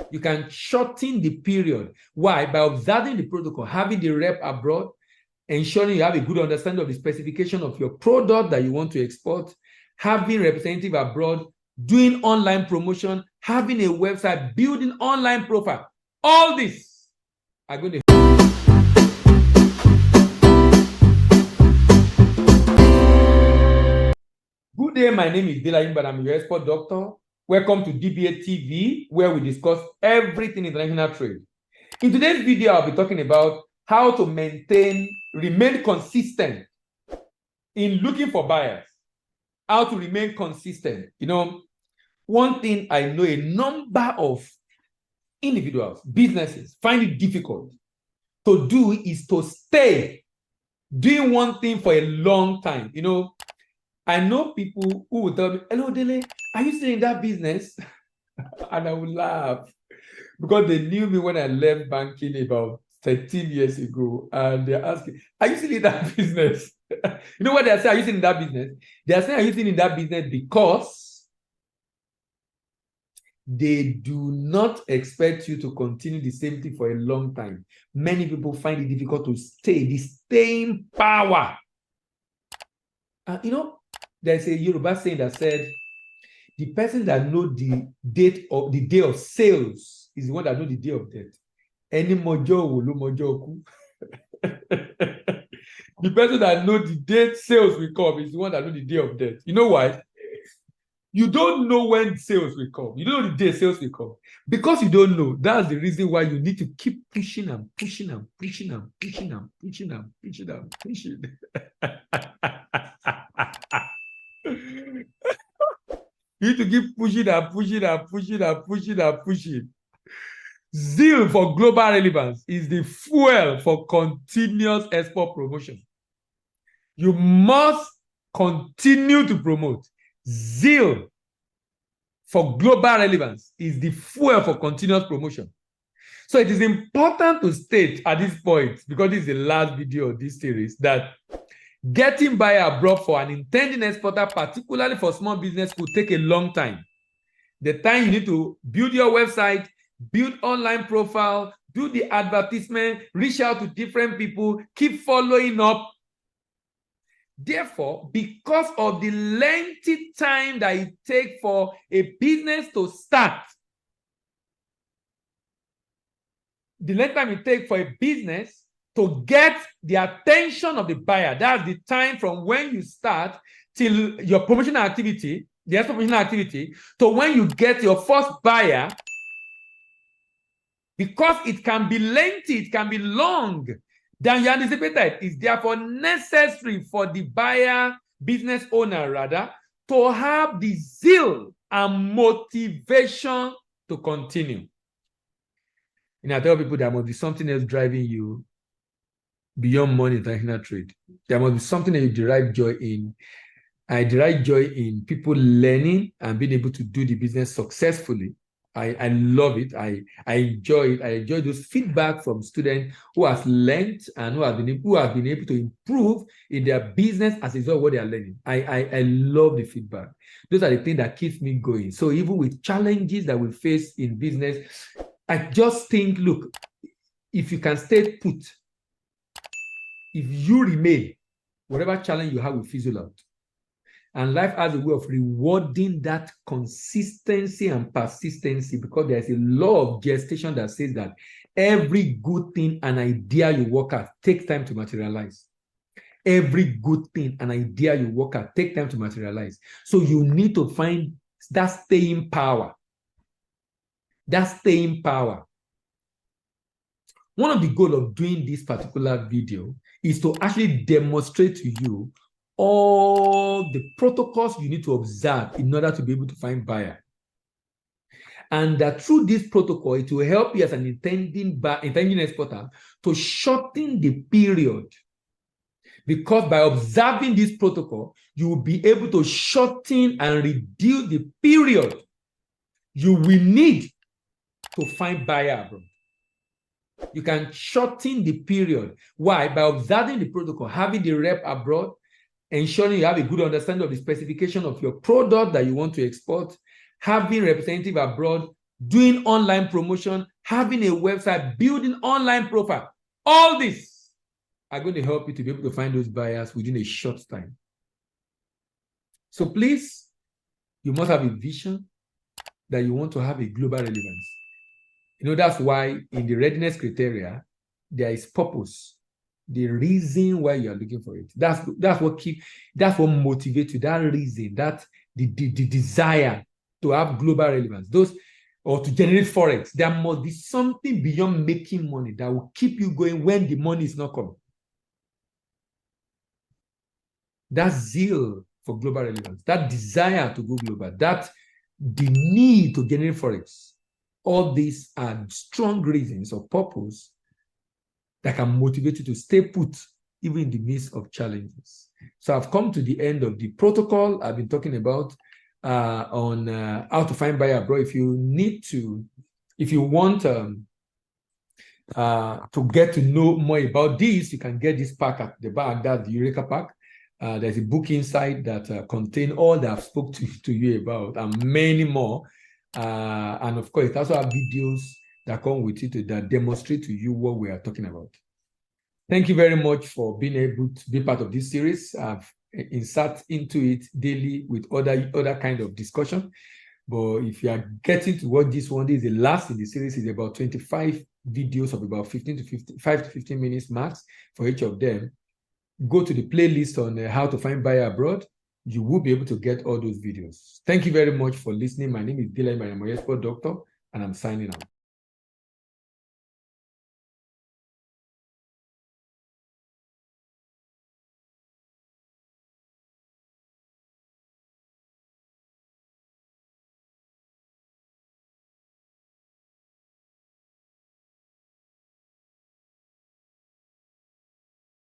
You can shorten the period. Why? By observing the protocol, having the rep abroad, ensuring you have a good understanding of the specification of your product that you want to export, having representative abroad, doing online promotion, having a website, building online profile. All this are going to Good day, my name is Dela Imba, I'm your export doctor. Welcome to DBA TV, where we discuss everything international trade. In today's video, I'll be talking about how to remain consistent in looking for buyers. How to remain consistent. You know, one thing I know a number of individuals, businesses find it difficult to do is to stay doing one thing for a long time. You know, I know people who will tell me, hello, Dele, are you still in that business? And I will laugh because they knew me when I left banking about 13 years ago. And they're asking, are you still in that business? You know what they're saying? Are you still in that business? They're saying, are you still in that business because they do not expect you to continue the same thing for a long time. Many people find it difficult to stay, the staying power. You know, there's a Yoruba saying that said, the person that knows the day of sales is the one that knows the day of death. Any mojo will mojo ku. The person that knows the day sales will come is the one that knows the day of death. You know why? You don't know when sales will come. You don't know the day sales will come. Because you don't know, that's the reason why you need to keep pushing and pushing and pushing and pushing and pushing and pushing and pushing. You need to keep pushing and pushing and pushing and pushing and pushing. Zeal for global relevance is the fuel for continuous export promotion. You must continue to promote. Zeal for global relevance is the fuel for continuous promotion. So it is important to state at this point, because this is the last video of this series, that getting buyer abroad for an intending exporter, particularly for small business, could take a long time. The time you need to build your website, build online profile, do the advertisement, reach out to different people, keep following up. Therefore, because of the lengthy time that it takes for a business to start, the length time it takes for a business to get the attention of the buyer, that's the time from when you start till your promotional activity, the promotional activity, to when you get your first buyer, because it can be lengthy, it can be long than you anticipated. It's therefore necessary for the buyer, business owner rather, to have the zeal and motivation to continue. And I tell people there must be something else driving you beyond money in international trade. There must be something that you derive joy in. I derive joy in people learning and being able to do the business successfully. I love it. I enjoy it. I enjoy those feedback from students who have learned and who have been able to improve in their business as a result of what they are learning. I love the feedback. Those are the things that keeps me going. So even with challenges that we face in business, I just think, look, if you can stay put, if you remain, whatever challenge you have will fizzle out. And life has a way of rewarding that consistency and persistency, because there's a law of gestation that says that every good thing and idea you work at takes time to materialize. Every good thing and idea you work at takes time to materialize. So you need to find that staying power. That staying power. One of the goals of doing this particular video is to actually demonstrate to you all the protocols you need to observe in order to be able to find buyer. And that through this protocol, it will help you as an intending exporter to shorten the period. Because by observing this protocol, you will be able to shorten and reduce the period you will need to find buyer abroad. You can shorten the period. Why? By observing the protocol, having the rep abroad, ensuring you have a good understanding of the specification of your product that you want to export, having representative abroad, doing online promotion, having a website, building online profile. All this are going to help you to be able to find those buyers within a short time. So please, you must have a vision that you want to have a global relevance. You know, that's why in the readiness criteria, there is purpose, the reason why you are looking for it. That's what motivates you, that reason, that the desire to have global relevance, or to generate forex. There must be something beyond making money that will keep you going when the money is not coming. That zeal for global relevance, that desire to go global, that the need to generate forex. All these are strong reasons or purpose that can motivate you to stay put even in the midst of challenges. So I've come to the end of the protocol I've been talking about on how to find buyer abroad. If you want to get to know more about this, you can get this pack at the back. That's the Eureka pack. There's a book inside that contains all that I've spoke to you about and many more. And of course, it also have videos that come with it that demonstrate to you what we are talking about. Thank you very much for being able to be part of this series. I've insert into it daily with other kind of discussion. But if you are getting to watch this one, this is the last in the series. Is about 25 videos of about 5 to 15 minutes max for each of them. Go to the playlist on how to find buyer abroad. You will be able to get all those videos. Thank you very much for listening. My name is Dylan, I'm a expert doctor, and I'm signing out.